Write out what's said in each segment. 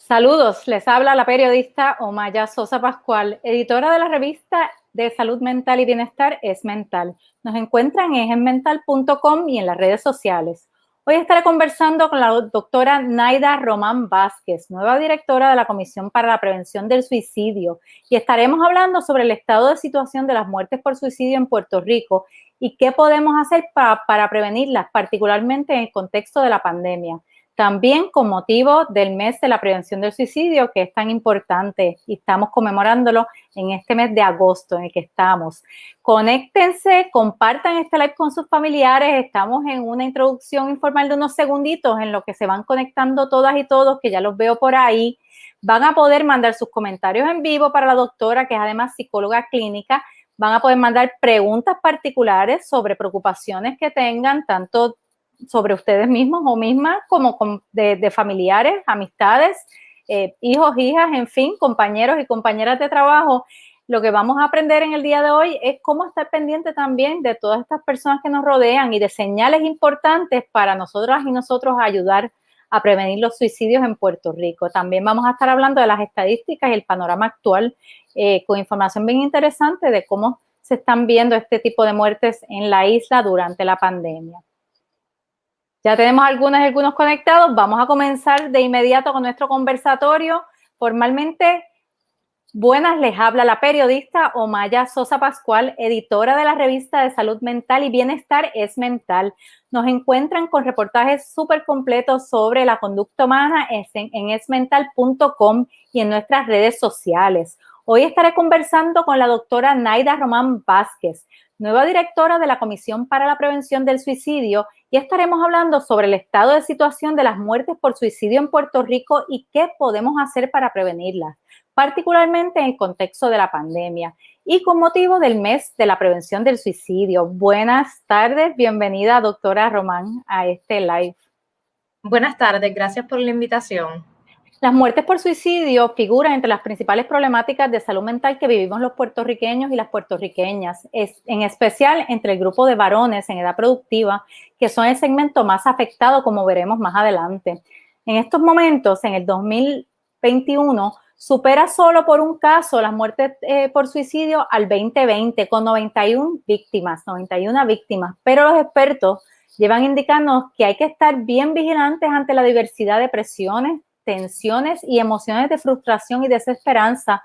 Saludos, les habla la periodista Omaya Sosa Pascual, editora de la revista de salud mental y bienestar Es Mental. Nos encuentran en esmental.com y en las redes sociales. Hoy estaré conversando con la doctora Naida Román Vázquez, nueva directora de la Comisión para la Prevención del Suicidio, y estaremos hablando sobre el estado de situación de las muertes por suicidio en Puerto Rico y qué podemos hacer para prevenirlas, particularmente en el contexto de la pandemia. También con motivo del mes de la prevención del suicidio, que es tan importante y estamos conmemorándolo en este mes de agosto en el que estamos. Conéctense, compartan este live con sus familiares. Estamos en una introducción informal de unos segunditos en lo que se van conectando todas y todos, que ya los veo por ahí. Van a poder mandar sus comentarios en vivo para la doctora, que es además psicóloga clínica. Van a poder mandar preguntas particulares sobre preocupaciones que tengan, tanto sobre ustedes mismos o mismas, como de familiares, amistades, hijos, hijas, en fin, compañeros y compañeras de trabajo. Lo que vamos a aprender en el día de hoy es cómo estar pendiente también de todas estas personas que nos rodean y de señales importantes para nosotras y nosotros ayudar a prevenir los suicidios en Puerto Rico. También vamos a estar hablando de las estadísticas y el panorama actual, con información bien interesante de cómo se están viendo este tipo de muertes en la isla durante la pandemia. Ya tenemos algunos conectados. Vamos a comenzar de inmediato con nuestro conversatorio. Formalmente, buenas, les habla la periodista Omaya Sosa Pascual, editora de la revista de salud mental y bienestar Es Mental. Nos encuentran con reportajes súper completos sobre la conducta humana en esmental.com y en nuestras redes sociales. Hoy estaré conversando con la doctora Naida Román Vázquez, nueva directora de la Comisión para la Prevención del Suicidio, y estaremos hablando sobre el estado de situación de las muertes por suicidio en Puerto Rico y qué podemos hacer para prevenirlas, particularmente en el contexto de la pandemia y con motivo del mes de la prevención del suicidio. Buenas tardes, bienvenida doctora Román a este live. Buenas tardes, gracias por la invitación. Las muertes por suicidio figuran entre las principales problemáticas de salud mental que vivimos los puertorriqueños y las puertorriqueñas, en especial entre el grupo de varones en edad productiva, que son el segmento más afectado, como veremos más adelante. En estos momentos, en el 2021, supera solo por un caso las muertes por suicidio al 2020, con 91 víctimas, pero los expertos llevan indicando que hay que estar bien vigilantes ante la diversidad de presiones, tensiones y emociones de frustración y desesperanza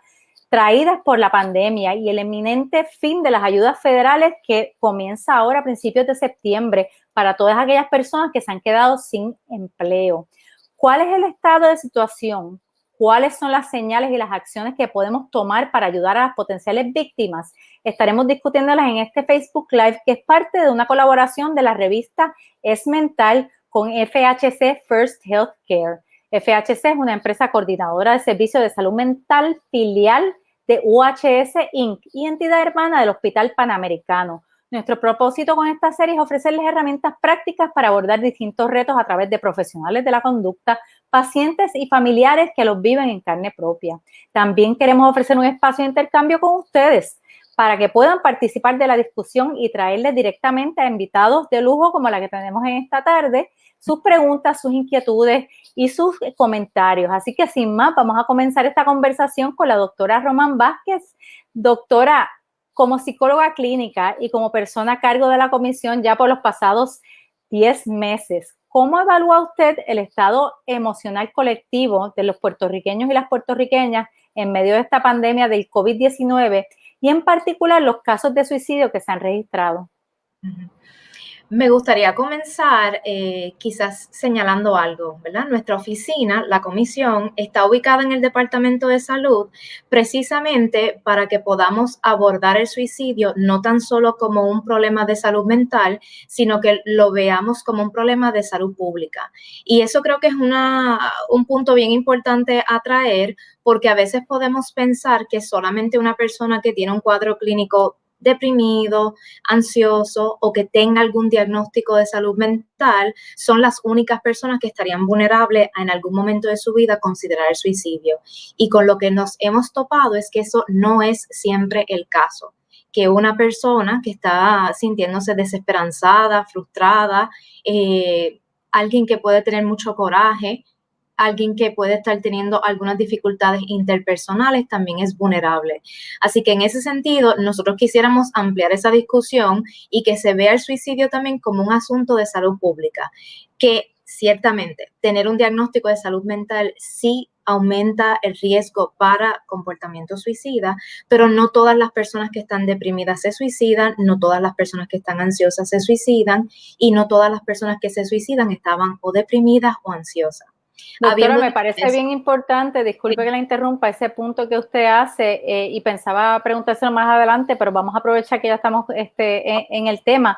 traídas por la pandemia y el eminente fin de las ayudas federales que comienza ahora a principios de septiembre para todas aquellas personas que se han quedado sin empleo. ¿Cuál es el estado de situación? ¿Cuáles son las señales y las acciones que podemos tomar para ayudar a las potenciales víctimas? Estaremos discutiéndolas en este Facebook Live, que es parte de una colaboración de la revista Es Mental con FHC First Healthcare. FHC es una empresa coordinadora de servicios de salud mental, filial de UHS Inc. y entidad hermana del Hospital Panamericano. Nuestro propósito con esta serie es ofrecerles herramientas prácticas para abordar distintos retos a través de profesionales de la conducta, pacientes y familiares que los viven en carne propia. También queremos ofrecer un espacio de intercambio con ustedes para que puedan participar de la discusión y traerles directamente a invitados de lujo como la que tenemos en esta tarde, sus preguntas, sus inquietudes y sus comentarios. Así que sin más, vamos a comenzar esta conversación con la doctora Román Vázquez. Doctora, como psicóloga clínica y como persona a cargo de la comisión ya por los pasados 10 meses, ¿cómo evalúa usted el estado emocional colectivo de los puertorriqueños y las puertorriqueñas en medio de esta pandemia del COVID-19 y en particular los casos de suicidio que se han registrado? Me gustaría comenzar quizás señalando algo, ¿verdad? Nuestra oficina, la comisión, está ubicada en el Departamento de Salud precisamente para que podamos abordar el suicidio no tan solo como un problema de salud mental, sino que lo veamos como un problema de salud pública. Y eso creo que es un punto bien importante a traer, porque a veces podemos pensar que solamente una persona que tiene un cuadro clínico deprimido, ansioso o que tenga algún diagnóstico de salud mental son las únicas personas que estarían vulnerables a en algún momento de su vida considerar el suicidio. Y con lo que nos hemos topado es que eso no es siempre el caso, que una persona que está sintiéndose desesperanzada, frustrada, alguien que puede tener mucho coraje, alguien que puede estar teniendo algunas dificultades interpersonales también es vulnerable. Así que en ese sentido, nosotros quisiéramos ampliar esa discusión y que se vea el suicidio también como un asunto de salud pública, que ciertamente tener un diagnóstico de salud mental sí aumenta el riesgo para comportamiento suicida, pero no todas las personas que están deprimidas se suicidan, no todas las personas que están ansiosas se suicidan y no todas las personas que se suicidan estaban o deprimidas o ansiosas. Doctora, me parece bien importante, disculpe que la interrumpa, ese punto que usted hace y pensaba preguntárselo más adelante, pero vamos a aprovechar que ya estamos en el tema,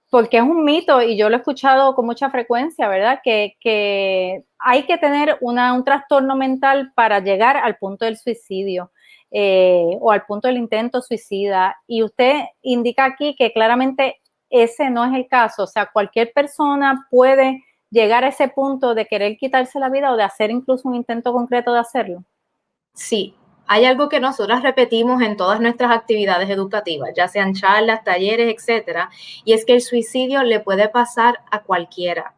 porque es un mito y yo lo he escuchado con mucha frecuencia, ¿verdad? Que hay que tener un trastorno mental para llegar al punto del suicidio o al punto del intento suicida. Y usted indica aquí que claramente ese no es el caso, o sea, cualquier persona puede llegar a ese punto de querer quitarse la vida o de hacer incluso un intento concreto de hacerlo. Sí, hay algo que nosotras repetimos en todas nuestras actividades educativas, ya sean charlas, talleres, etcétera, y es que el suicidio le puede pasar a cualquiera.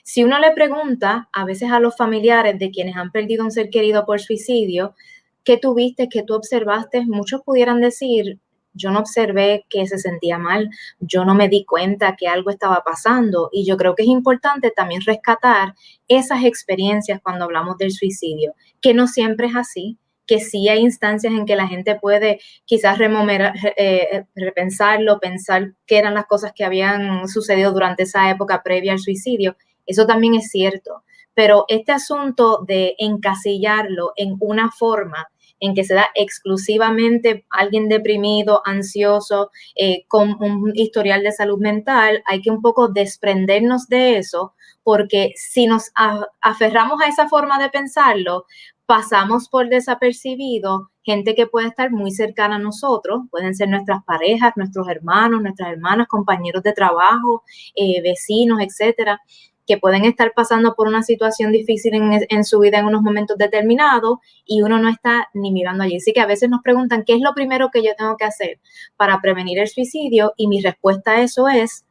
Si uno le pregunta a veces a los familiares de quienes han perdido un ser querido por suicidio, ¿qué tuviste, qué tú observaste? Muchos pudieran decir, yo no observé que se sentía mal, yo no me di cuenta que algo estaba pasando, y yo creo que es importante también rescatar esas experiencias cuando hablamos del suicidio, que no siempre es así, que sí hay instancias en que la gente puede quizás repensarlo, pensar qué eran las cosas que habían sucedido durante esa época previa al suicidio. Eso también es cierto, pero este asunto de encasillarlo en una forma en que se da exclusivamente alguien deprimido, ansioso, con un historial de salud mental, hay que un poco desprendernos de eso, porque si nos aferramos a esa forma de pensarlo, pasamos por desapercibido gente que puede estar muy cercana a nosotros, pueden ser nuestras parejas, nuestros hermanos, nuestras hermanas, compañeros de trabajo, vecinos, etcétera, que pueden estar pasando por una situación difícil en su vida en unos momentos determinados y uno no está ni mirando allí. Así que a veces nos preguntan, ¿qué es lo primero que yo tengo que hacer para prevenir el suicidio? Y mi respuesta a eso es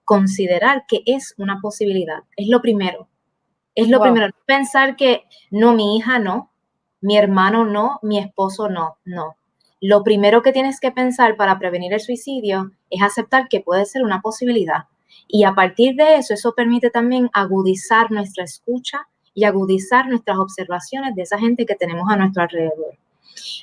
considerar que es una posibilidad. Es lo primero. Es lo primero. Pensar que no, mi hija no, mi hermano no, mi esposo no, no. Lo primero que tienes que pensar para prevenir el suicidio es aceptar que puede ser una posibilidad. Y a partir de eso, eso permite también agudizar nuestra escucha y agudizar nuestras observaciones de esa gente que tenemos a nuestro alrededor.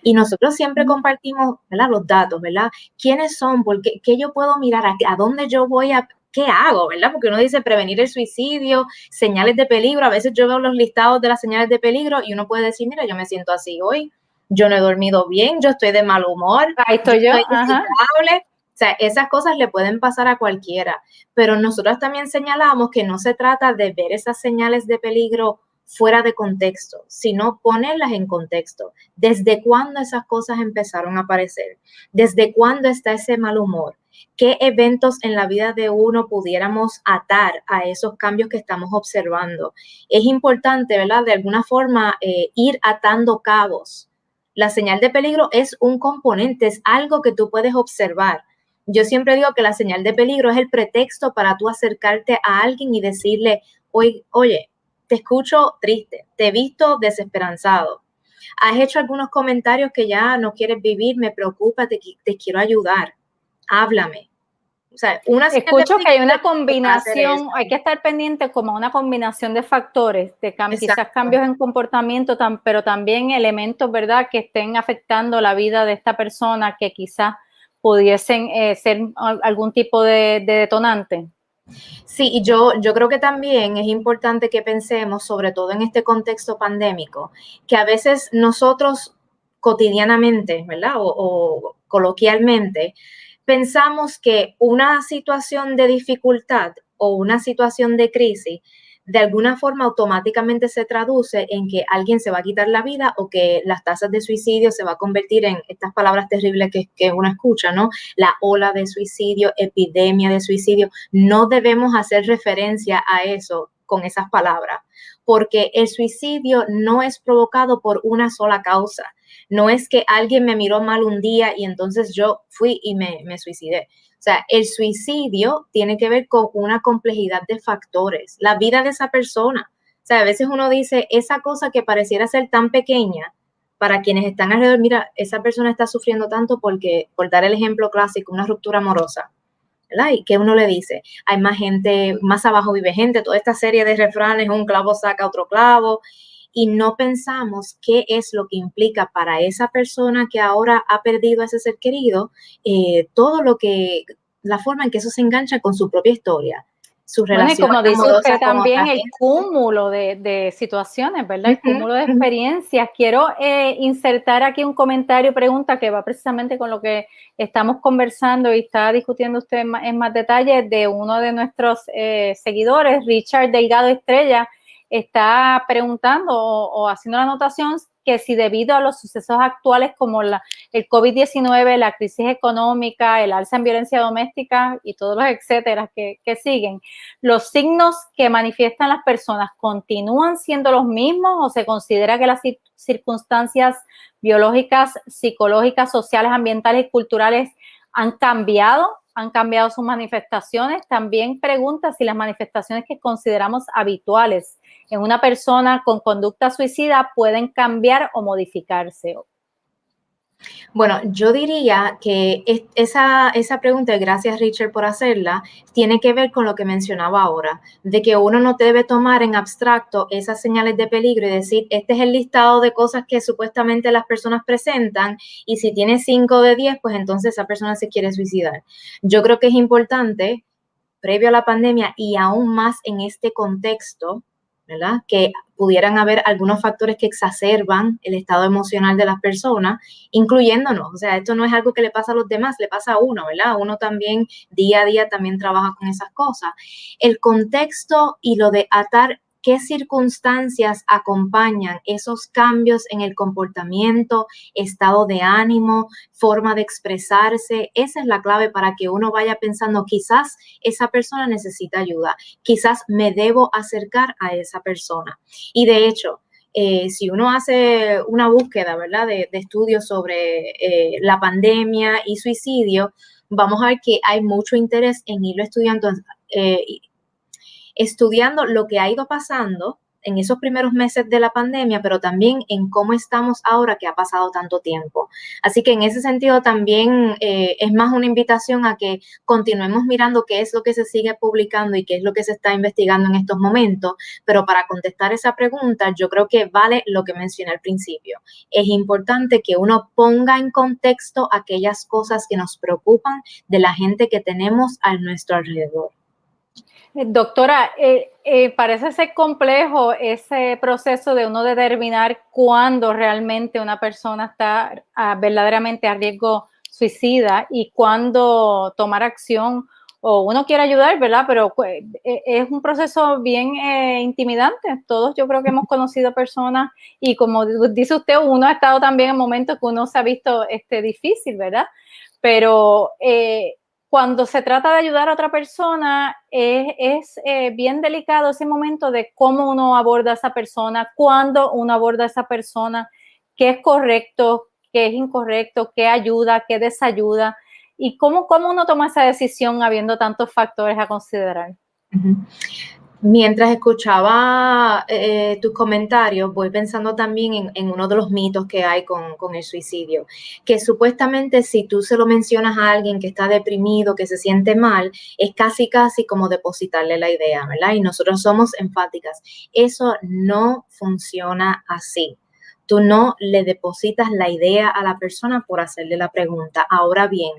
Y nosotros siempre compartimos, ¿verdad?, los datos, ¿verdad? ¿Quiénes son? ¿Qué yo puedo mirar? ¿A dónde yo voy a...? ¿Qué hago? ¿Verdad? Porque uno dice prevenir el suicidio, señales de peligro. A veces yo veo los listados de las señales de peligro y uno puede decir, mira, yo me siento así hoy, yo no he dormido bien, yo estoy de mal humor, ahí estoy yo. irritable. O sea, esas cosas le pueden pasar a cualquiera, pero nosotros también señalamos que no se trata de ver esas señales de peligro fuera de contexto, sino ponerlas en contexto. ¿Desde cuándo esas cosas empezaron a aparecer? ¿Desde cuándo está ese mal humor? ¿Qué eventos en la vida de uno pudiéramos atar a esos cambios que estamos observando? Es importante, ¿verdad?, de alguna forma ir atando cabos. La señal de peligro es un componente, es algo que tú puedes observar. Yo siempre digo que la señal de peligro es el pretexto para tú acercarte a alguien y decirle, oye, te escucho triste, te he visto desesperanzado, has hecho algunos comentarios que ya no quieres vivir, me preocupa, te quiero ayudar, háblame. O sea, escucho que hay una combinación, hay que estar pendiente como una combinación de factores, de quizás cambios en comportamiento, pero también elementos, ¿verdad?, que estén afectando la vida de esta persona que quizás pudiesen ser algún tipo de detonante. Sí, y yo creo que también es importante que pensemos, sobre todo en este contexto pandémico, que a veces nosotros cotidianamente, ¿verdad?, o coloquialmente, pensamos que una situación de dificultad o una situación de crisis de alguna forma automáticamente se traduce en que alguien se va a quitar la vida o que las tasas de suicidio se va a convertir en estas palabras terribles que uno escucha, ¿no? La ola de suicidio, epidemia de suicidio. No debemos hacer referencia a eso con esas palabras, porque el suicidio no es provocado por una sola causa. No es que alguien me miró mal un día y entonces yo fui y me suicidé. O sea, el suicidio tiene que ver con una complejidad de factores. La vida de esa persona, sea, a veces uno dice, esa cosa que pareciera ser tan pequeña, para quienes están alrededor, mira, esa persona está sufriendo tanto porque, por dar el ejemplo clásico, una ruptura amorosa, ¿verdad? Y que uno le dice, hay más gente, más abajo vive gente, toda esta serie de refranes, un clavo saca otro clavo, y no pensamos qué es lo que implica para esa persona que ahora ha perdido a ese ser querido, todo lo que, la forma en que eso se engancha con su propia historia, su Bueno, y relación como dice amorosa usted con otra también, el gente. cúmulo de situaciones, ¿verdad? El Ujú, cúmulo de ujú. experiencias. Quiero insertar aquí un comentario, pregunta que va precisamente con lo que estamos conversando y está discutiendo usted en más detalle de uno de nuestros seguidores, Richard Delgado Estrella, está preguntando o haciendo la anotación que si debido a los sucesos actuales como el COVID-19, la crisis económica, el alza en violencia doméstica y todos los etcétera que siguen, ¿los signos que manifiestan las personas continúan siendo los mismos o se considera que las circunstancias biológicas, psicológicas, sociales, ambientales y culturales han cambiado? ¿Han cambiado sus manifestaciones? También pregunta si las manifestaciones que consideramos habituales en una persona con conducta suicida pueden cambiar o modificarse. Bueno, yo diría que esa pregunta, y gracias Richard por hacerla, tiene que ver con lo que mencionaba ahora, de que uno no debe tomar en abstracto esas señales de peligro y decir, este es el listado de cosas que supuestamente las personas presentan y si tiene 5 de 10, pues entonces esa persona se quiere suicidar. Yo creo que es importante, previo a la pandemia y aún más en este contexto, ¿verdad? Que pudieran haber algunos factores que exacerban el estado emocional de las personas, incluyéndonos. O sea, esto no es algo que le pasa a los demás, le pasa a uno, ¿verdad? Uno también día a día también trabaja con esas cosas. El contexto y lo de atar qué circunstancias acompañan esos cambios en el comportamiento, estado de ánimo, forma de expresarse. Esa es la clave para que uno vaya pensando, quizás esa persona necesita ayuda, quizás me debo acercar a esa persona. Y de hecho, si uno hace una búsqueda, ¿verdad?, de estudios sobre la pandemia y suicidio, vamos a ver que hay mucho interés en irlo estudiando lo que ha ido pasando en esos primeros meses de la pandemia, pero también en cómo estamos ahora que ha pasado tanto tiempo. Así que en ese sentido también es más una invitación a que continuemos mirando qué es lo que se sigue publicando y qué es lo que se está investigando en estos momentos, pero para contestar esa pregunta, yo creo que vale lo que mencioné al principio. Es importante que uno ponga en contexto aquellas cosas que nos preocupan de la gente que tenemos a nuestro alrededor. Doctora, parece ser complejo ese proceso de uno determinar cuándo realmente una persona está verdaderamente a riesgo suicida y cuándo tomar acción o uno quiere ayudar, ¿verdad? Pero es un proceso bien intimidante. Todos yo creo que hemos conocido personas y como dice usted, uno ha estado también en momentos que uno se ha visto difícil, ¿verdad? Pero cuando se trata de ayudar a otra persona, es bien delicado ese momento de cómo uno aborda a esa persona, cuándo uno aborda a esa persona, qué es correcto, qué es incorrecto, qué ayuda, qué desayuda, y cómo uno toma esa decisión habiendo tantos factores a considerar. Uh-huh. Mientras escuchaba tus comentarios, voy pensando también en uno de los mitos que hay con el suicidio, que supuestamente si tú se lo mencionas a alguien que está deprimido, que se siente mal, es casi como depositarle la idea, ¿verdad? Y nosotros somos enfáticas. Eso no funciona así. Tú no le depositas la idea a la persona por hacerle la pregunta. Ahora bien,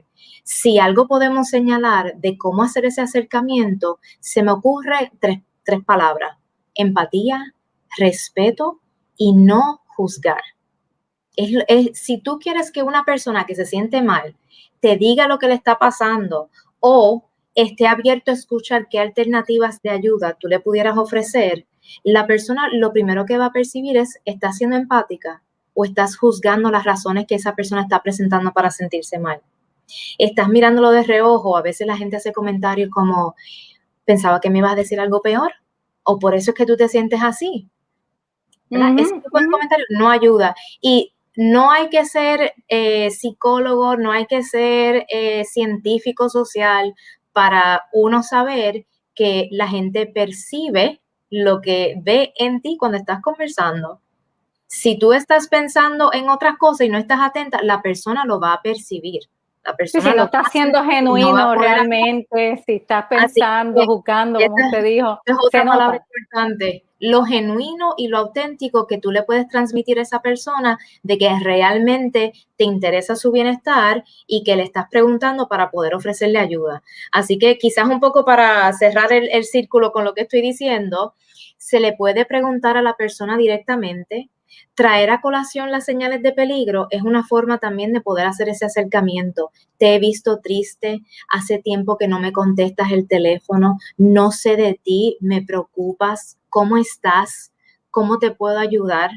si algo podemos señalar de cómo hacer ese acercamiento, se me ocurre tres palabras: empatía, respeto y no juzgar. Si tú quieres que una persona que se siente mal te diga lo que le está pasando o esté abierto a escuchar qué alternativas de ayuda tú le pudieras ofrecer, la persona lo primero que va a percibir es, ¿estás siendo empática o estás juzgando las razones que esa persona está presentando para sentirse mal? Estás mirándolo de reojo. A veces la gente hace comentarios como, pensaba que me ibas a decir algo peor, o por eso es que tú te sientes así, ¿verdad? Ese tipo de comentarios no ayuda. Y no hay que ser psicólogo, no hay que ser científico social para uno saber que la gente percibe lo que ve en ti cuando estás conversando. Si tú estás pensando en otras cosas y no estás atenta, la persona lo va a percibir. La Sí, persona si no lo va estás a siendo sentir y no va a genuino poder. realmente, si estás Así pensando, que juzgando, como esa usted dijo, es se otra palabra nota. importante, lo genuino y lo auténtico que tú le puedes transmitir a esa persona de que realmente te interesa su bienestar y que le estás preguntando para poder ofrecerle ayuda. Así que quizás un poco para cerrar el círculo con lo que estoy diciendo, se le puede preguntar a la persona directamente. Traer a colación las señales de peligro es una forma también de poder hacer ese acercamiento. Te he visto triste, hace tiempo que no me contestas el teléfono, no sé de ti, me preocupas, ¿cómo estás? ¿Cómo te puedo ayudar?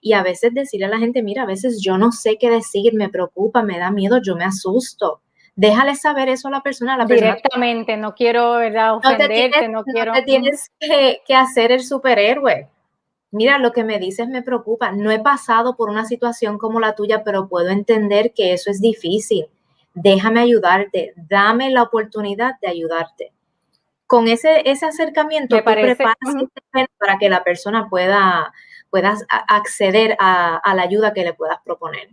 Y a veces decirle a la gente, mira, a veces yo no sé qué decir, me preocupa, me da miedo, yo me asusto. Déjale saber eso a la persona Directamente, no quiero, ¿verdad?, ofenderte, no no quiero. te tienes que hacer el superhéroe. Mira, lo que me dices me preocupa. No he pasado por una situación como la tuya, pero puedo entender que eso es difícil. Déjame ayudarte, dame la oportunidad de ayudarte. Con ese acercamiento, Me tú parece, preparas el terreno para que la persona pueda acceder a la ayuda que le puedas proponer.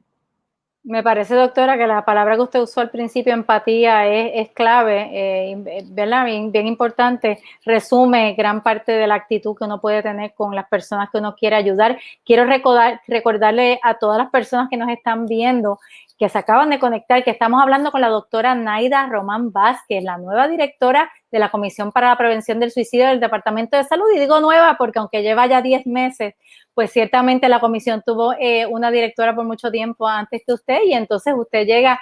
me parece, doctora, que la palabra que usted usó al principio, empatía, es clave, ¿verdad? Bien, bien importante. Resume gran parte de la actitud que uno puede tener con las personas que uno quiere ayudar. Quiero recordarle a todas las personas que nos están viendo, que se acaban de conectar, que estamos hablando con la doctora Naida Román Vázquez, la nueva directora de la Comisión para la Prevención del Suicidio del Departamento de Salud. Y digo nueva porque aunque lleva ya 10 meses, pues ciertamente la comisión tuvo una directora por mucho tiempo antes que usted, y entonces usted llega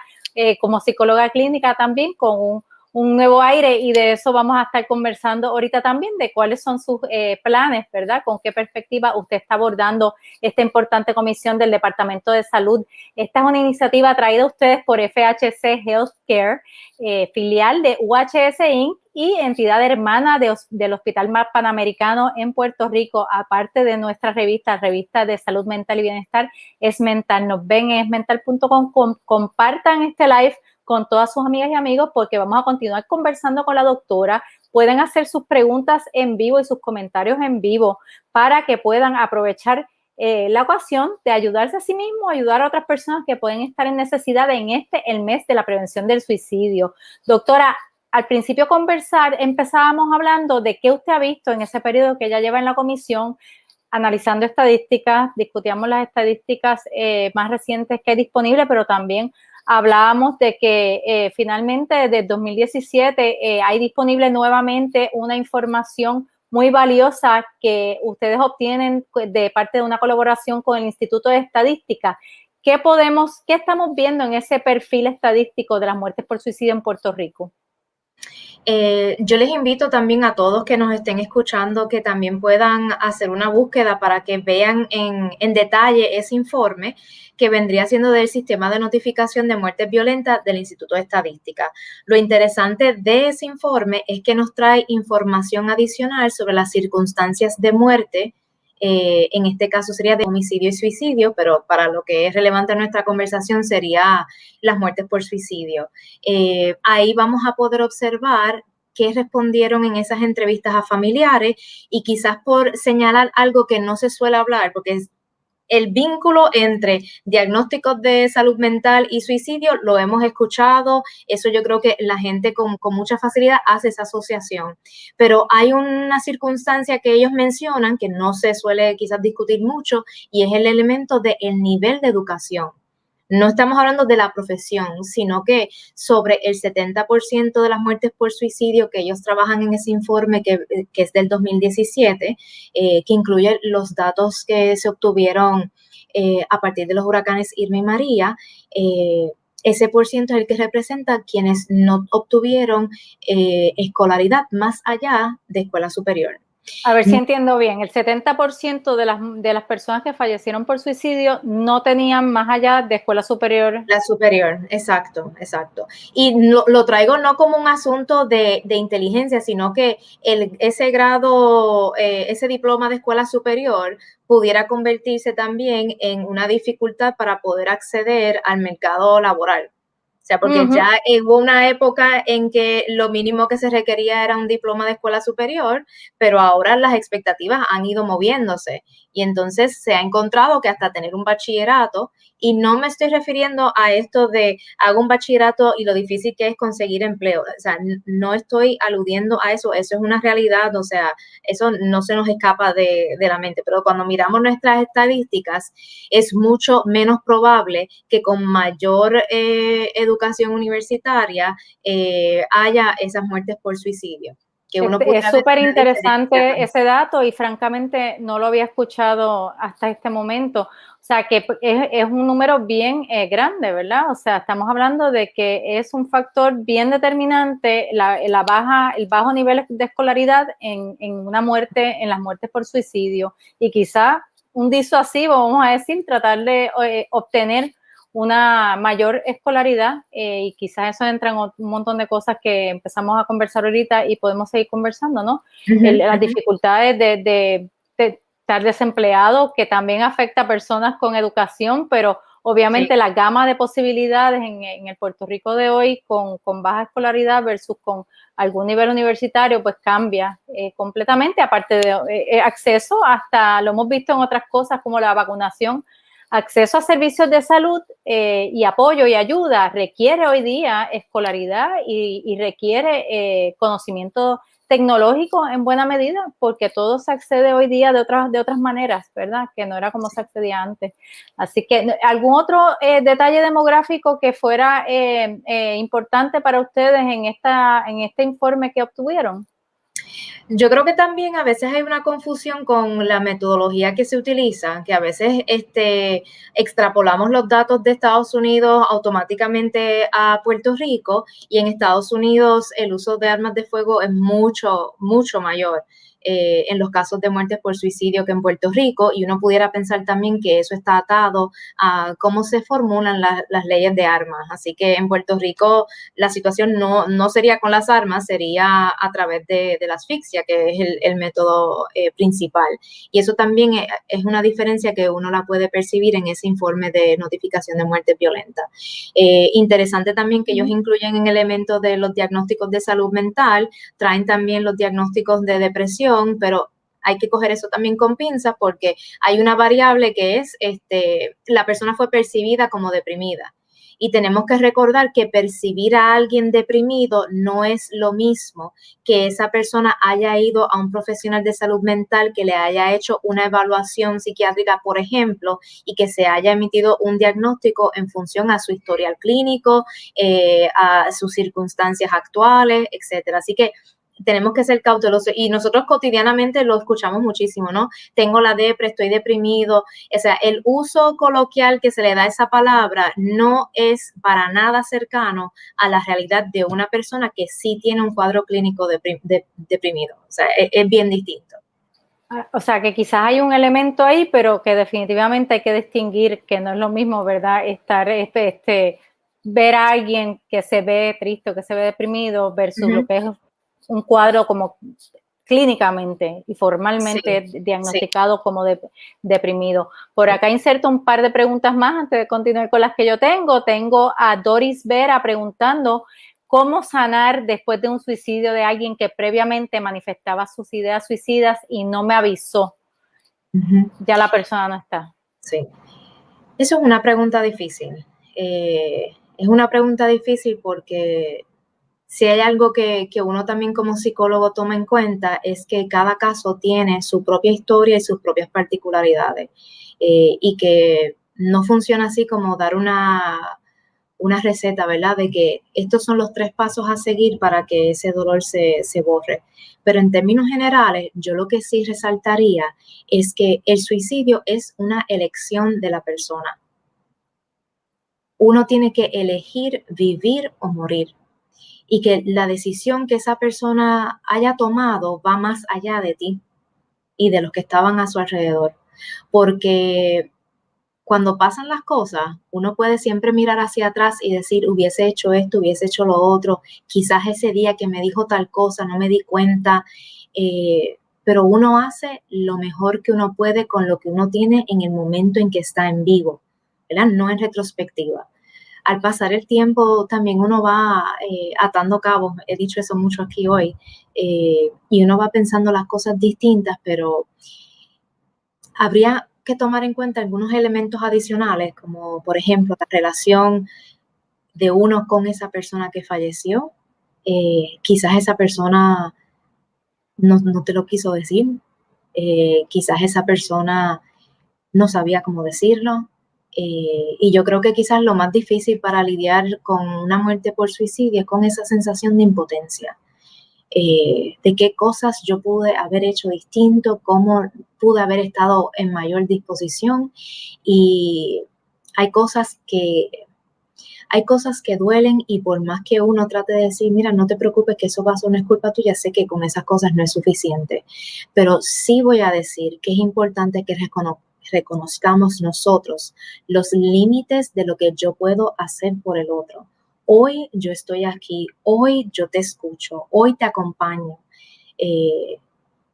como psicóloga clínica también con un nuevo aire, y de eso vamos a estar conversando ahorita también, de cuáles son sus planes, ¿verdad? Con qué perspectiva usted está abordando esta importante comisión del Departamento de Salud. Esta es una iniciativa traída a ustedes por FHC Healthcare, filial de UHS Inc. y entidad hermana del Hospital Panamericano en Puerto Rico, aparte de nuestra revista de salud mental y bienestar, Es Mental. Nos ven en esmental.com, compartan este live con todas sus amigas y amigos, porque vamos a continuar conversando con la doctora. Pueden hacer sus preguntas en vivo y sus comentarios en vivo para que puedan aprovechar la ocasión de ayudarse a sí mismo, ayudar a otras personas que pueden estar en necesidad en el mes de la prevención del suicidio. Doctora, al principio empezábamos hablando de qué usted ha visto en ese periodo que ya lleva en la comisión, analizando estadísticas, discutíamos las estadísticas más recientes que hay disponibles, pero también hablábamos de que finalmente desde 2017 hay disponible nuevamente una información muy valiosa que ustedes obtienen de parte de una colaboración con el Instituto de Estadística. ¿Qué estamos viendo en ese perfil estadístico de las muertes por suicidio en Puerto Rico? Yo les invito también a todos que nos estén escuchando que también puedan hacer una búsqueda para que vean en detalle ese informe que vendría siendo del sistema de notificación de muertes violentas del Instituto de Estadística. Lo interesante de ese informe es que nos trae información adicional sobre las circunstancias de muerte. En este caso sería de homicidio y suicidio, pero para lo que es relevante en nuestra conversación sería las muertes por suicidio. Ahí vamos a poder observar qué respondieron en esas entrevistas a familiares, y quizás por señalar algo que no se suele hablar, porque es el vínculo entre diagnósticos de salud mental y suicidio lo hemos escuchado, eso yo creo que la gente con mucha facilidad hace esa asociación, pero hay una circunstancia que ellos mencionan que no se suele quizás discutir mucho, y es el elemento del nivel de educación. No estamos hablando de la profesión, sino que sobre el 70% de las muertes por suicidio que ellos trabajan en ese informe que es del 2017, que incluye los datos que se obtuvieron a partir de los huracanes Irma y María, ese por ciento es el que representa quienes no obtuvieron escolaridad más allá de escuela superior. A ver si entiendo bien, el 70% de las personas que fallecieron por suicidio no tenían más allá de escuela superior. La superior, exacto, exacto. Y lo traigo no como un asunto de inteligencia, sino que ese grado, ese diploma de escuela superior pudiera convertirse también en una dificultad para poder acceder al mercado laboral. O sea, porque ya hubo una época en que lo mínimo que se requería era un diploma de escuela superior, pero ahora las expectativas han ido moviéndose y entonces se ha encontrado que hasta tener un bachillerato, y no me estoy refiriendo a esto de hago un bachillerato y lo difícil que es conseguir empleo, o sea, no estoy aludiendo a eso, eso es una realidad, o sea, eso no se nos escapa de la mente, pero cuando miramos nuestras estadísticas, es mucho menos probable que con mayor educación universitaria haya esas muertes por suicidio. Que uno Es súper interesante ese dato y francamente no lo había escuchado hasta este momento. O sea, que es un número bien grande, ¿verdad? O sea, estamos hablando de que es un factor bien determinante el bajo nivel de escolaridad en una muerte, en las muertes por suicidio, y quizá un disuasivo, vamos a decir, tratar de obtener una mayor escolaridad y quizás eso entra en un montón de cosas que empezamos a conversar ahorita y podemos seguir conversando, ¿no? Las dificultades de estar desempleado, que también afecta a personas con educación, pero obviamente la gama de posibilidades en el Puerto Rico de hoy con baja escolaridad versus con algún nivel universitario, pues cambia completamente, aparte de acceso hasta, lo hemos visto en otras cosas como la vacunación, acceso a servicios de salud y apoyo y ayuda requiere hoy día escolaridad y requiere conocimiento tecnológico en buena medida, porque todo se accede hoy día de otras maneras, ¿verdad? Que no era como se accedía antes. Así que, ¿algún otro detalle demográfico que fuera importante para ustedes en este informe que obtuvieron? Yo creo que también a veces hay una confusión con la metodología que se utiliza, que a veces extrapolamos los datos de Estados Unidos automáticamente a Puerto Rico, y en Estados Unidos el uso de armas de fuego es mucho, mucho mayor en los casos de muertes por suicidio que en Puerto Rico, y uno pudiera pensar también que eso está atado a cómo se formulan las leyes de armas. Así que en Puerto Rico la situación no sería con las armas, sería a través de la asfixia, que es el método principal. Y eso también es una diferencia que uno la puede percibir en ese informe de notificación de muerte violenta. Interesante también que ellos incluyen en elementos de los diagnósticos de salud mental, traen también los diagnósticos de depresión, pero hay que coger eso también con pinzas porque hay una variable que es la persona fue percibida como deprimida. Y tenemos que recordar que percibir a alguien deprimido no es lo mismo que esa persona haya ido a un profesional de salud mental que le haya hecho una evaluación psiquiátrica, por ejemplo, y que se haya emitido un diagnóstico en función a su historial clínico, a sus circunstancias actuales, etcétera. Así que tenemos que ser cautelosos, y nosotros cotidianamente lo escuchamos muchísimo, ¿no? Tengo la depre, estoy deprimido. O sea, el uso coloquial que se le da a esa palabra no es para nada cercano a la realidad de una persona que sí tiene un cuadro clínico deprimido. O sea, es bien distinto. O sea, que quizás hay un elemento ahí, pero que definitivamente hay que distinguir que no es lo mismo, ¿verdad? Ver a alguien que se ve triste, que se ve deprimido, versus lo que es un cuadro como clínicamente y formalmente diagnosticado como deprimido. Por acá inserto un par de preguntas más antes de continuar con las que yo tengo. Tengo a Doris Vera preguntando cómo sanar después de un suicidio de alguien que previamente manifestaba sus ideas suicidas y no me avisó. Ya la persona no está. Sí. Eso es una pregunta difícil. Es una pregunta difícil porque si hay algo que uno también como psicólogo toma en cuenta es que cada caso tiene su propia historia y sus propias particularidades, y que no funciona así como dar una receta, ¿verdad? De que estos son los 3 pasos a seguir para que ese dolor se borre. Pero en términos generales, yo lo que sí resaltaría es que el suicidio es una elección de la persona. Uno tiene que elegir vivir o morir, y que la decisión que esa persona haya tomado va más allá de ti y de los que estaban a su alrededor. Porque cuando pasan las cosas, uno puede siempre mirar hacia atrás y decir, hubiese hecho esto, hubiese hecho lo otro, quizás ese día que me dijo tal cosa no me di cuenta, pero uno hace lo mejor que uno puede con lo que uno tiene en el momento en que está en vivo, ¿verdad? No en retrospectiva. al pasar el tiempo también uno va atando cabos, he dicho eso mucho aquí hoy, y uno va pensando las cosas distintas, pero habría que tomar en cuenta algunos elementos adicionales, como por ejemplo la relación de uno con esa persona que falleció. Quizás esa persona no te lo quiso decir, quizás esa persona no sabía cómo decirlo. Y yo creo que quizás lo más difícil para lidiar con una muerte por suicidio es con esa sensación de impotencia, de qué cosas yo pude haber hecho distinto, cómo pude haber estado en mayor disposición. Y hay cosas que hay cosas que duelen, y por más que uno trate de decir, mira, no te preocupes que eso pasó, no es culpa tuya, sé que con esas cosas no es suficiente, pero sí voy a decir que es importante que reconozcamos nosotros los límites de lo que yo puedo hacer por el otro. Hoy yo estoy aquí, hoy yo te escucho, hoy te acompaño,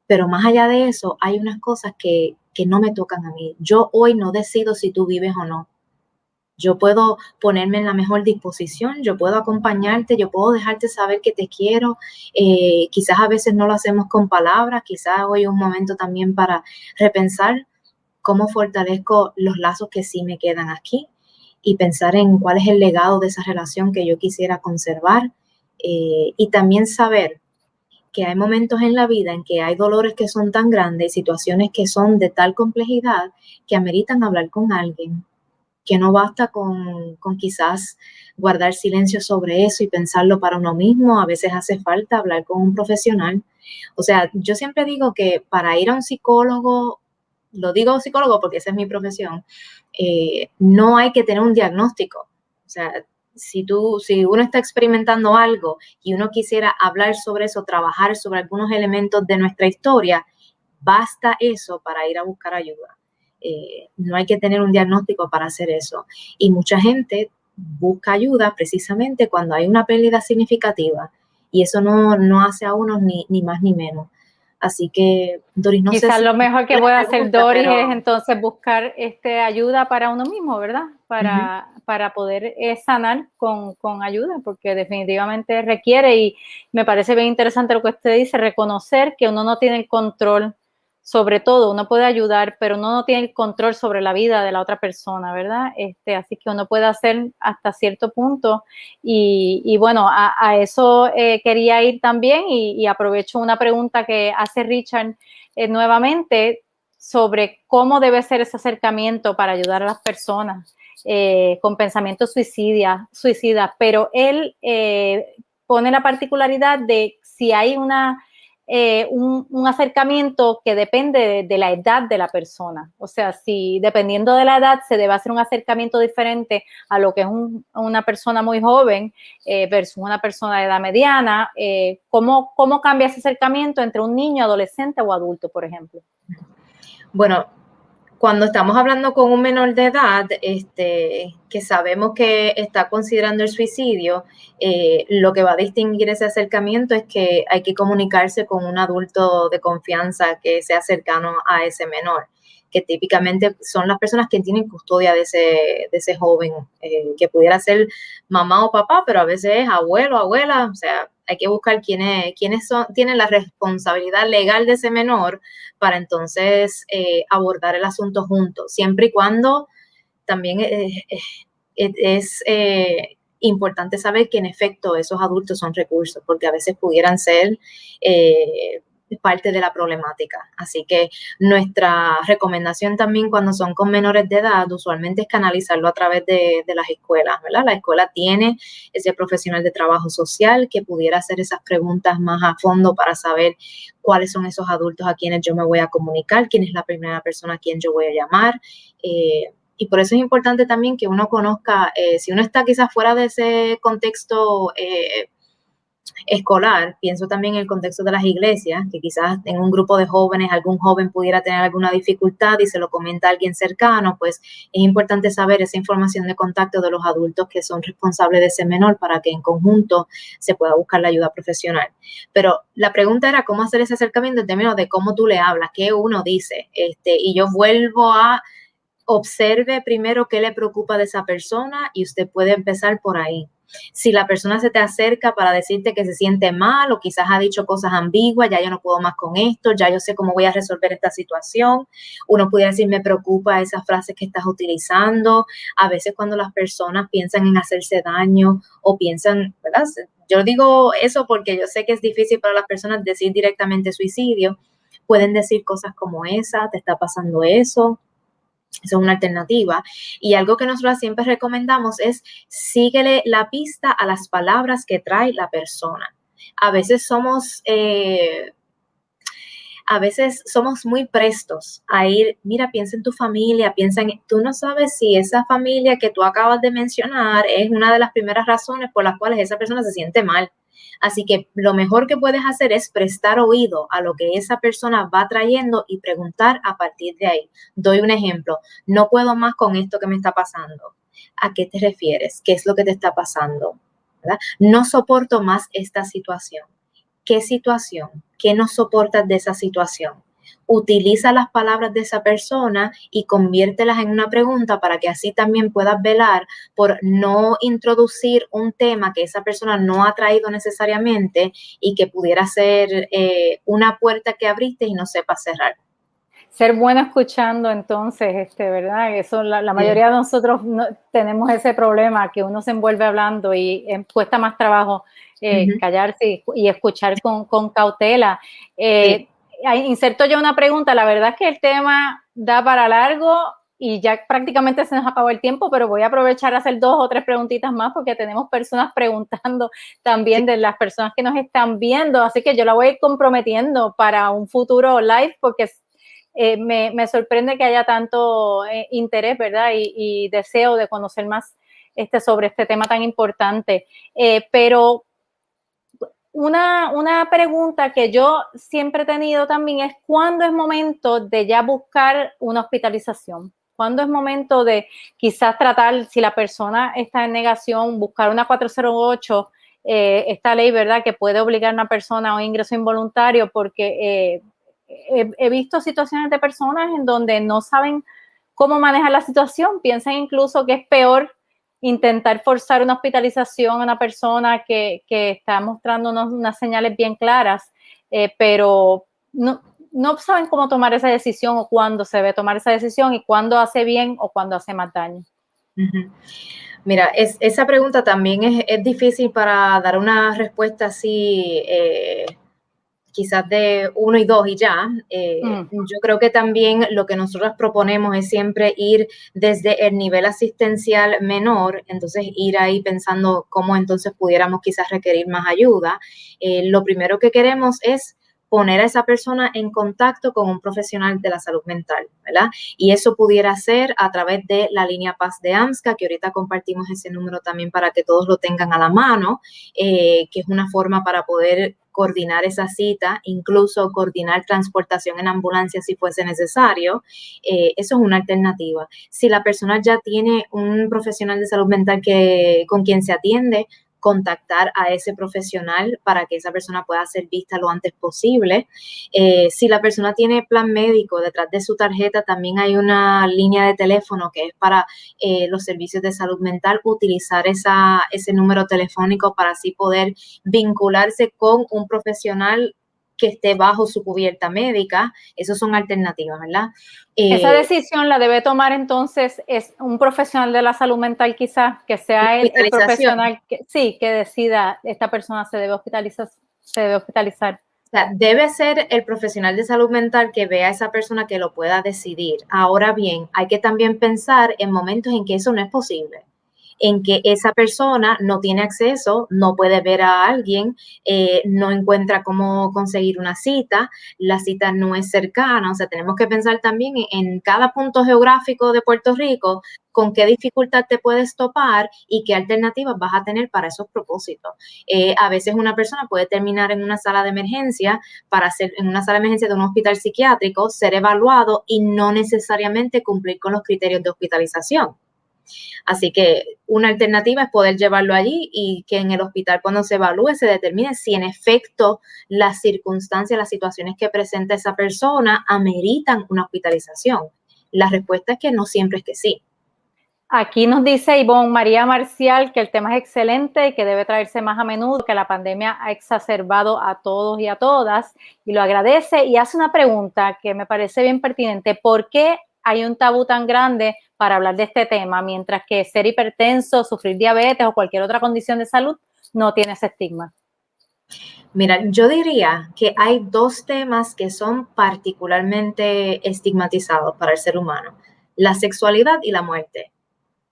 pero más allá de eso hay unas cosas que no me tocan a mí. Yo hoy no decido si tú vives o no. Yo puedo ponerme en la mejor disposición, yo puedo acompañarte, yo puedo dejarte saber que te quiero. Quizás a veces no lo hacemos con palabras, quizás hoy es un momento también para repensar cómo fortalezco los lazos que sí me quedan aquí y pensar en cuál es el legado de esa relación que yo quisiera conservar. Y también saber que hay momentos en la vida en que hay dolores que son tan grandes, situaciones que son de tal complejidad que ameritan hablar con alguien, que no basta con quizás guardar silencio sobre eso y pensarlo para uno mismo. A veces hace falta hablar con un profesional. O sea, yo siempre digo que para ir a un psicólogo, lo digo psicólogo porque esa es mi profesión, no hay que tener un diagnóstico. O sea, si uno está experimentando algo y uno quisiera hablar sobre eso, trabajar sobre algunos elementos de nuestra historia, basta eso para ir a buscar ayuda. No hay que tener un diagnóstico para hacer eso. Y mucha gente busca ayuda precisamente cuando hay una pérdida significativa, y eso no hace a uno ni más ni menos. Así que, Doris, no sé Quizás si lo mejor que la puede hacer pregunta, Doris pero es entonces buscar ayuda para uno mismo, ¿verdad? uh-huh. Para poder sanar con ayuda, porque definitivamente requiere, y me parece bien interesante lo que usted dice, reconocer que uno no tiene el control sobre todo. Uno puede ayudar, pero uno no tiene el control sobre la vida de la otra persona, ¿verdad? Así que uno puede hacer hasta cierto punto. Y bueno, a eso quería ir también, y aprovecho una pregunta que hace Richard nuevamente sobre cómo debe ser ese acercamiento para ayudar a las personas con pensamientos suicidas, pero él pone la particularidad de si hay un acercamiento que depende de la edad de la persona. O sea, si dependiendo de la edad se debe hacer un acercamiento diferente a lo que es una persona muy joven versus una persona de edad mediana. ¿Cómo cambia ese acercamiento entre un niño, adolescente o adulto, por ejemplo? Bueno, cuando estamos hablando con un menor de edad, que sabemos que está considerando el suicidio, lo que va a distinguir ese acercamiento es que hay que comunicarse con un adulto de confianza que sea cercano a ese menor, que típicamente son las personas que tienen custodia de ese joven, que pudiera ser mamá o papá, pero a veces es abuelo, abuela. O sea, hay que buscar quiénes tienen la responsabilidad legal de ese menor para entonces abordar el asunto juntos, siempre y cuando también es importante saber que en efecto esos adultos son recursos, porque a veces pudieran ser parte de la problemática. Así que nuestra recomendación también cuando son con menores de edad usualmente es canalizarlo a través de las escuelas, ¿verdad? La escuela tiene ese profesional de trabajo social que pudiera hacer esas preguntas más a fondo para saber cuáles son esos adultos a quienes yo me voy a comunicar, quién es la primera persona a quien yo voy a llamar. Y por eso es importante también que uno conozca, si uno está quizás fuera de ese contexto escolar, pienso también en el contexto de las iglesias, que quizás en un grupo de jóvenes algún joven pudiera tener alguna dificultad y se lo comenta a alguien cercano, pues es importante saber esa información de contacto de los adultos que son responsables de ese menor para que en conjunto se pueda buscar la ayuda profesional. Pero la pregunta era cómo hacer ese acercamiento en términos de cómo tú le hablas, qué uno dice, y yo vuelvo a observe primero qué le preocupa de esa persona y usted puede empezar por ahí. Si la persona se te acerca para decirte que se siente mal o quizás ha dicho cosas ambiguas, ya yo no puedo más con esto, ya yo sé cómo voy a resolver esta situación. Uno pudiera decir, me preocupa esas frases que estás utilizando. A veces cuando las personas piensan en hacerse daño o piensan, ¿verdad? Yo digo eso porque yo sé que es difícil para las personas decir directamente suicidio. Pueden decir cosas como esa, te está pasando eso. Eso es una alternativa. Y algo que nosotros siempre recomendamos es síguele la pista a las palabras que trae la persona. A veces somos muy prestos a ir, mira, piensa en tu familia, tú no sabes si esa familia que tú acabas de mencionar es una de las primeras razones por las cuales esa persona se siente mal. Así que lo mejor que puedes hacer es prestar oído a lo que esa persona va trayendo y preguntar a partir de ahí. Doy un ejemplo, no puedo más con esto que me está pasando. ¿A qué te refieres? ¿Qué es lo que te está pasando? ¿Verdad? No soporto más esta situación. ¿Qué situación? ¿Qué no soportas de esa situación? Utiliza las palabras de esa persona y conviértelas en una pregunta para que así también puedas velar por no introducir un tema que esa persona no ha traído necesariamente y que pudiera ser una puerta que abriste y no sepas cerrar. Ser bueno escuchando, entonces, ¿verdad? Eso, la mayoría de nosotros tenemos ese problema, que uno se envuelve hablando y cuesta más trabajo callarse y escuchar con cautela. Sí. Inserto yo una pregunta, la verdad es que el tema da para largo y ya prácticamente se nos acabó el tiempo, pero voy a aprovechar a hacer 2 o 3 preguntitas más porque tenemos personas preguntando también de las personas que nos están viendo, así que yo la voy a ir comprometiendo para un futuro live porque me sorprende que haya tanto interés, ¿verdad? Y deseo de conocer más sobre este tema tan importante. Pero una pregunta que yo siempre he tenido también es ¿cuándo es momento de ya buscar una hospitalización? ¿Cuándo es momento de quizás tratar, si la persona está en negación, buscar una 408, esta ley, ¿verdad?, que puede obligar a una persona a un ingreso involuntario? Porque he visto situaciones de personas en donde no saben cómo manejar la situación, piensan incluso que es peor intentar forzar una hospitalización a una persona que está mostrando unas señales bien claras, pero no saben cómo tomar esa decisión o cuándo se debe tomar esa decisión y cuándo hace bien o cuándo hace más daño. Uh-huh. Mira, esa pregunta también es difícil para dar una respuesta así, quizás de 1 y 2 y ya. Yo creo que también lo que nosotros proponemos es siempre ir desde el nivel asistencial menor, entonces ir ahí pensando cómo entonces pudiéramos quizás requerir más ayuda. Lo primero que queremos es poner a esa persona en contacto con un profesional de la salud mental, ¿verdad? Y eso pudiera ser a través de la línea Paz de AMSCA, que ahorita compartimos ese número también para que todos lo tengan a la mano, que es una forma para poder coordinar esa cita, incluso coordinar transportación en ambulancia si fuese necesario. Eso es una alternativa. Si la persona ya tiene un profesional de salud mental con quien se atiende, contactar a ese profesional para que esa persona pueda ser vista lo antes posible. Si la persona tiene plan médico, detrás de su tarjeta también hay una línea de teléfono que es para los servicios de salud mental, utilizar ese número telefónico para así poder vincularse con un profesional que esté bajo su cubierta médica. Esas son alternativas, ¿verdad? Esa decisión la debe tomar entonces es un profesional de la salud mental, quizás, que sea el profesional que decida esta persona se debe hospitalizar. O sea, debe ser el profesional de salud mental que vea a esa persona que lo pueda decidir. Ahora bien, hay que también pensar en momentos en que eso no es posible, en que esa persona no tiene acceso, no puede ver a alguien, no encuentra cómo conseguir una cita, la cita no es cercana. O sea, tenemos que pensar también en cada punto geográfico de Puerto Rico, con qué dificultad te puedes topar y qué alternativas vas a tener para esos propósitos. A veces una persona puede terminar en una sala de emergencia en una sala de emergencia de un hospital psiquiátrico, ser evaluado y no necesariamente cumplir con los criterios de hospitalización. Así que una alternativa es poder llevarlo allí y que en el hospital cuando se evalúe se determine si en efecto las circunstancias, las situaciones que presenta esa persona ameritan una hospitalización. La respuesta es que no siempre es que sí. Aquí nos dice Ivonne María Marcial que el tema es excelente y que debe traerse más a menudo, que la pandemia ha exacerbado a todos y a todas, y lo agradece, y hace una pregunta que me parece bien pertinente. ¿Por qué hay un tabú tan grande para hablar de este tema, mientras que ser hipertenso, sufrir diabetes o cualquier otra condición de salud no tiene ese estigma? Mira, yo diría que hay dos temas que son particularmente estigmatizados para el ser humano: la sexualidad y la muerte.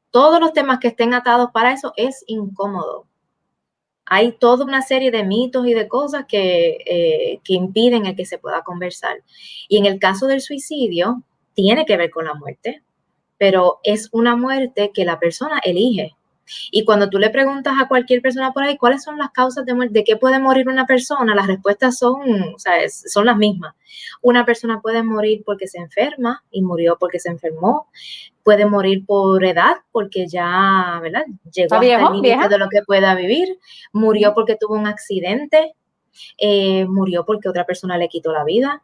Todos los temas que estén atados para eso es incómodo. Hay toda una serie de mitos y de cosas que impiden el que se pueda conversar. Y en el caso del suicidio, tiene que ver con la muerte, pero es una muerte que la persona elige. Y cuando tú le preguntas a cualquier persona por ahí cuáles son las causas de muerte, de qué puede morir una persona, las respuestas son, o sea, son las mismas. Una persona puede morir porque se enferma y murió porque se enfermó. Puede morir por edad porque ya, ¿verdad? Llegó ¿Está hasta el viejo, límite vieja? de lo que pueda vivir. Murió porque tuvo un accidente. Murió porque otra persona le quitó la vida.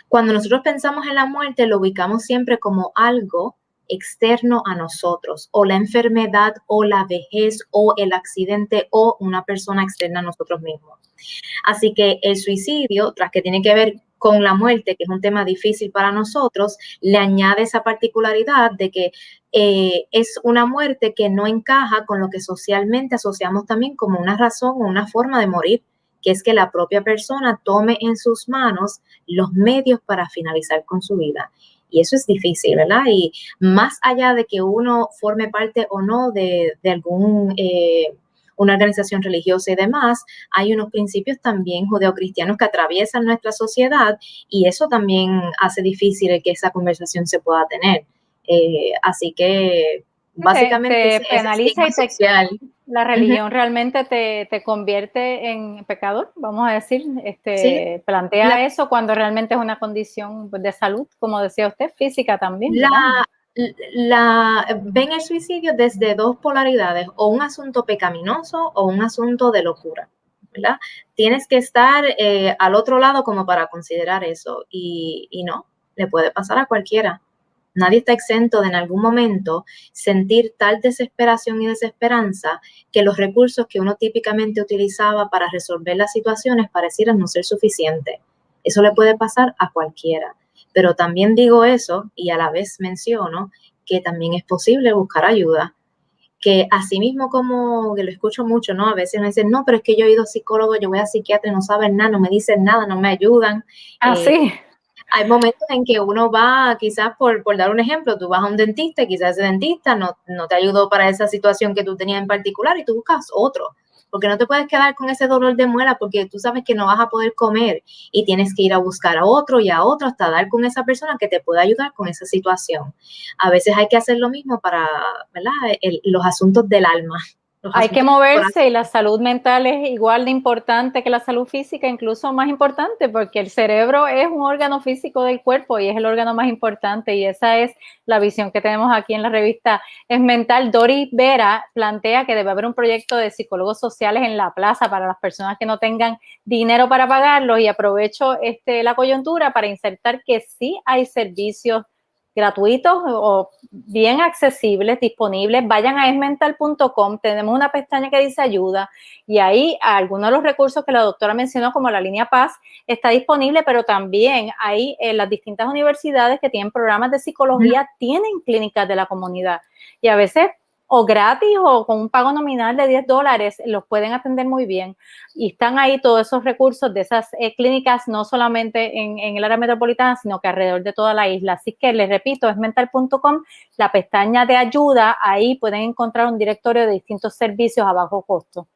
Cuando nosotros pensamos en la muerte, lo ubicamos siempre como algo externo a nosotros, o la enfermedad, o la vejez, o el accidente, o una persona externa a nosotros mismos. Así que el suicidio, tras que tiene que ver con la muerte, que es un tema difícil para nosotros, le añade esa particularidad de que es una muerte que no encaja con lo que socialmente asociamos también como una razón o una forma de morir, que es que la propia persona tome en sus manos los medios para finalizar con su vida. Y eso es difícil, ¿verdad? Y más allá de que uno forme parte o no de algún una organización religiosa y demás, hay unos principios también judeocristianos que atraviesan nuestra sociedad, y eso también hace difícil el que esa conversación se pueda tener. Así que básicamente Te ese penaliza estigma y social. la Uh-huh. religión realmente te convierte en pecador, vamos a decir, Sí, plantea la, eso cuando realmente es una condición de salud, como decía usted, física también, la, ¿verdad? ven el suicidio desde dos polaridades: o un asunto pecaminoso o un asunto de locura, ¿verdad? Tienes que estar al otro lado como para considerar eso, y no, le puede pasar a cualquiera. Nadie está exento de en algún momento sentir tal desesperación y desesperanza que los recursos que uno típicamente utilizaba para resolver las situaciones parecieran no ser suficientes. Eso le puede pasar a cualquiera. Pero también digo eso y a la vez menciono que también es posible buscar ayuda, que así mismo, como que lo escucho mucho, ¿no? A veces me dicen, no, pero es que yo he ido a psicólogo, yo voy a psiquiatra y no saben nada, no me dicen nada, no me ayudan. Ah, sí. Hay momentos en que uno va, quizás por dar un ejemplo, tú vas a un dentista y quizás ese dentista no te ayudó para esa situación que tú tenías en particular, y tú buscas otro, porque no te puedes quedar con ese dolor de muela porque tú sabes que no vas a poder comer, y tienes que ir a buscar a otro y a otro hasta dar con esa persona que te pueda ayudar con esa situación. A veces hay que hacer lo mismo para, ¿verdad? Los asuntos del alma, los Hay que asuntos del moverse, y corazón. la salud mental es igual de importante que la salud física, incluso más importante, porque el cerebro es un órgano físico del cuerpo y es el órgano más importante, y esa es la visión que tenemos aquí en la revista Es Mental. Doris Vera plantea que debe haber un proyecto de psicólogos sociales en la plaza para las personas que no tengan dinero para pagarlos, y aprovecho la coyuntura para insertar que sí hay servicios gratuitos o bien accesibles, disponibles. Vayan a esmental.com, tenemos una pestaña que dice ayuda, y ahí algunos de los recursos que la doctora mencionó, como la línea Paz, está disponible, pero también hay las distintas universidades que tienen programas de psicología, tienen clínicas de la comunidad, y a veces o gratis o con un pago nominal de $10 los pueden atender muy bien, y están ahí todos esos recursos de esas clínicas, no solamente en el área metropolitana, sino que alrededor de toda la isla. Así que les repito, esmental.com, la pestaña de ayuda, ahí pueden encontrar un directorio de distintos servicios a bajo costo.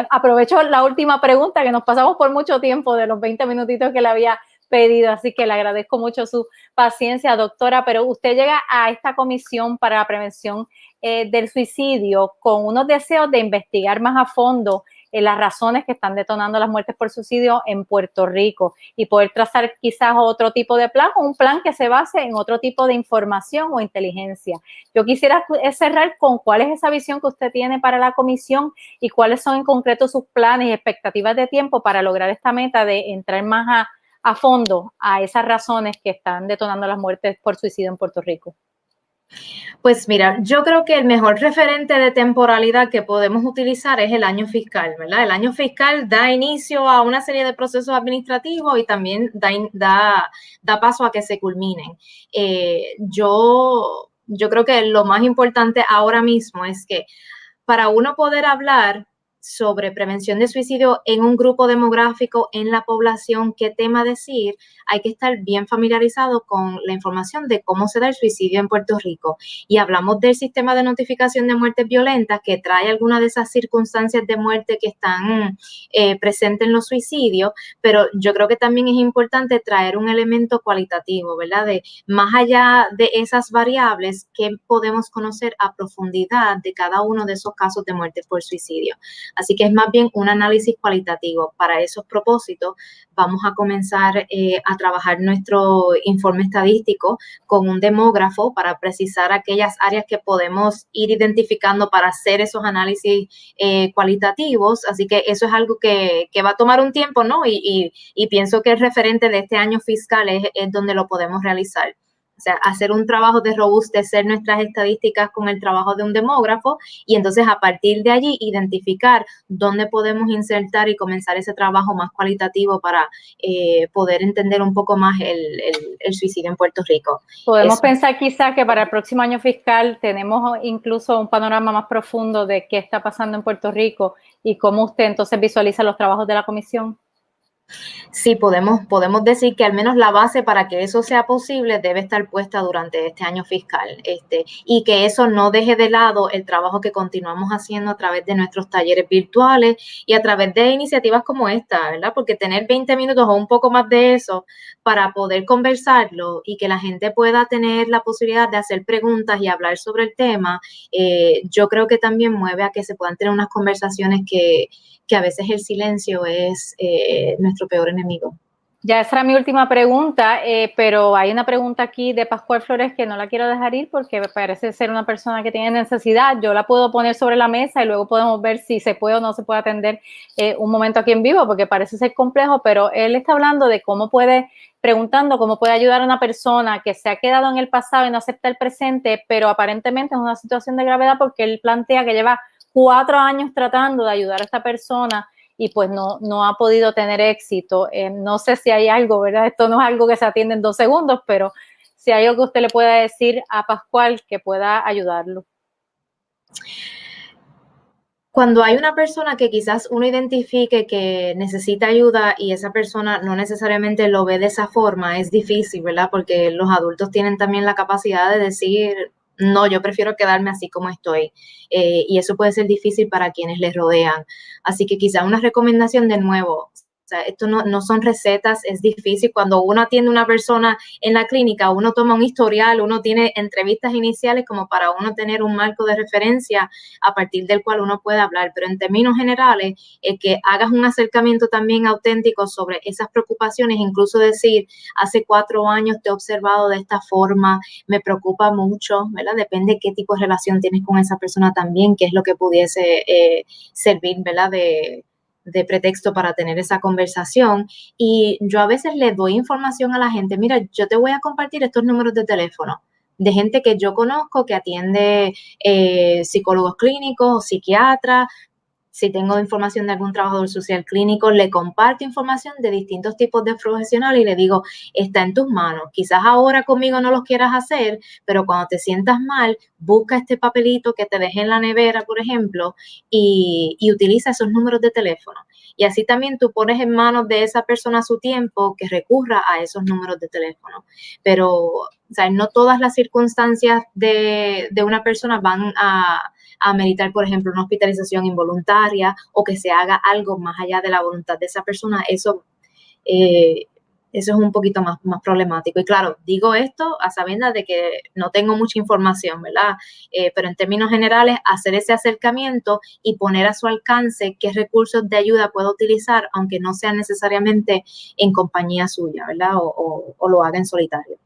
Aprovecho la última pregunta, que nos pasamos por mucho tiempo de los 20 minutitos que le había pedido, así que le agradezco mucho su paciencia, doctora, pero usted llega a esta comisión para la prevención del suicidio con unos deseos de investigar más a fondo las razones que están detonando las muertes por suicidio en Puerto Rico, y poder trazar quizás otro tipo de plan, o un plan que se base en otro tipo de información o inteligencia. Yo quisiera cerrar con cuál es esa visión que usted tiene para la comisión, y cuáles son en concreto sus planes y expectativas de tiempo para lograr esta meta de entrar más a fondo a esas razones que están detonando las muertes por suicidio en Puerto Rico? Pues mira, yo creo que el mejor referente de temporalidad que podemos utilizar es el año fiscal, ¿verdad? El año fiscal da inicio a una serie de procesos administrativos y también da paso a que se culminen. Yo creo que lo más importante ahora mismo es que para uno poder hablar sobre prevención de suicidio en un grupo demográfico, en la población, qué tema decir, hay que estar bien familiarizado con la información de cómo se da el suicidio en Puerto Rico. Y hablamos del sistema de notificación de muertes violentas que trae algunas de esas circunstancias de muerte que están presentes en los suicidios, pero yo creo que también es importante traer un elemento cualitativo, ¿verdad? De más allá de esas variables, ¿qué podemos conocer a profundidad de cada uno de esos casos de muerte por suicidio? Así que es más bien un análisis cualitativo. Para esos propósitos vamos a comenzar a trabajar nuestro informe estadístico con un demógrafo para precisar aquellas áreas que podemos ir identificando para hacer esos análisis cualitativos. Así que eso es algo que va a tomar un tiempo, ¿no? Y pienso que el referente de este año fiscal es donde lo podemos realizar. O sea, hacer un trabajo de robustecer nuestras estadísticas con el trabajo de un demógrafo y entonces a partir de allí identificar dónde podemos insertar y comenzar ese trabajo más cualitativo para poder entender un poco más el suicidio en Puerto Rico. Podemos pensar quizás que para el próximo año fiscal tenemos incluso un panorama más profundo de qué está pasando en Puerto Rico y cómo usted entonces visualiza los trabajos de la comisión. Sí, podemos decir que al menos la base para que eso sea posible debe estar puesta durante este año fiscal, y que eso no deje de lado el trabajo que continuamos haciendo a través de nuestros talleres virtuales y a través de iniciativas como esta, ¿verdad? Porque tener 20 minutos o un poco más de eso para poder conversarlo y que la gente pueda tener la posibilidad de hacer preguntas y hablar sobre el tema, yo creo que también mueve a que se puedan tener unas conversaciones que a veces el silencio es nuestro peor enemigo. Ya esa era mi última pregunta, pero hay una pregunta aquí de Pascual Flores que no la quiero dejar ir porque me parece ser una persona que tiene necesidad. Yo la puedo poner sobre la mesa y luego podemos ver si se puede o no se puede atender un momento aquí en vivo porque parece ser complejo, pero él está hablando de preguntando cómo puede ayudar a una persona que se ha quedado en el pasado y no acepta el presente, pero aparentemente es una situación de gravedad porque él plantea que lleva 4 años tratando de ayudar a esta persona y pues no ha podido tener éxito. No sé si hay algo, ¿verdad? Esto no es algo que se atiende en 2 segundos, pero si hay algo que usted le pueda decir a Pascual que pueda ayudarlo. Cuando hay una persona que quizás uno identifique que necesita ayuda y esa persona no necesariamente lo ve de esa forma, es difícil, ¿verdad? Porque los adultos tienen también la capacidad de decir, no, yo prefiero quedarme así como estoy. Y eso puede ser difícil para quienes les rodean. Así que quizás una recomendación de nuevo. O sea, esto no son recetas, es difícil. Cuando uno atiende a una persona en la clínica, uno toma un historial, uno tiene entrevistas iniciales como para uno tener un marco de referencia a partir del cual uno puede hablar. Pero en términos generales, que hagas un acercamiento también auténtico sobre esas preocupaciones, incluso decir, hace 4 años te he observado de esta forma, me preocupa mucho, ¿verdad? Depende qué tipo de relación tienes con esa persona también, qué es lo que pudiese servir, ¿verdad? De pretexto para tener esa conversación. Y yo a veces le doy información a la gente, mira, yo te voy a compartir estos números de teléfono de gente que yo conozco que atiende psicólogos clínicos o psiquiatras. Si tengo información de algún trabajador social clínico, le comparto información de distintos tipos de profesionales y le digo, está en tus manos. Quizás ahora conmigo no los quieras hacer, pero cuando te sientas mal, busca este papelito que te dejé en la nevera, por ejemplo, y utiliza esos números de teléfono. Y así también tú pones en manos de esa persona su tiempo que recurra a esos números de teléfono. Pero, o sea, no todas las circunstancias de una persona van a meritar, por ejemplo, una hospitalización involuntaria o que se haga algo más allá de la voluntad de esa persona. Eso es un poquito más problemático. Y claro, digo esto a sabiendas de que no tengo mucha información, ¿verdad? Pero en términos generales, hacer ese acercamiento y poner a su alcance qué recursos de ayuda puedo utilizar, aunque no sean necesariamente en compañía suya, ¿verdad? O lo haga en solitario.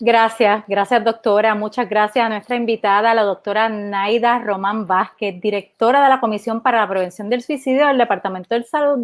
Gracias doctora. Muchas gracias a nuestra invitada, la doctora Naida Román Vázquez, directora de la Comisión para la Prevención del Suicidio del Departamento de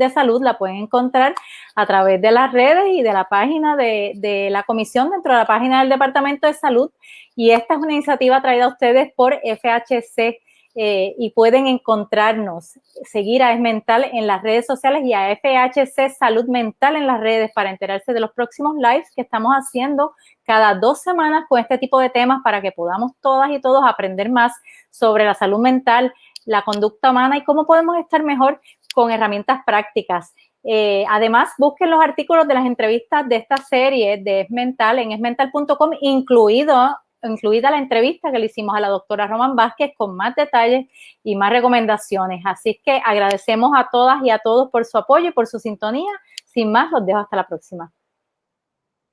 Salud. La pueden encontrar a través de las redes y de la página de la comisión dentro de la página del Departamento de Salud. Y esta es una iniciativa traída a ustedes por FHC. Y pueden encontrarnos, seguir a ESMental en las redes sociales y a FHC Salud Mental en las redes para enterarse de los próximos lives que estamos haciendo cada 2 semanas con este tipo de temas para que podamos todas y todos aprender más sobre la salud mental, la conducta humana y cómo podemos estar mejor con herramientas prácticas. Además, busquen los artículos de las entrevistas de esta serie de ESMental en esmental.com, incluida la entrevista que le hicimos a la doctora Román Vázquez con más detalles y más recomendaciones. Así que agradecemos a todas y a todos por su apoyo y por su sintonía. Sin más, los dejo hasta la próxima.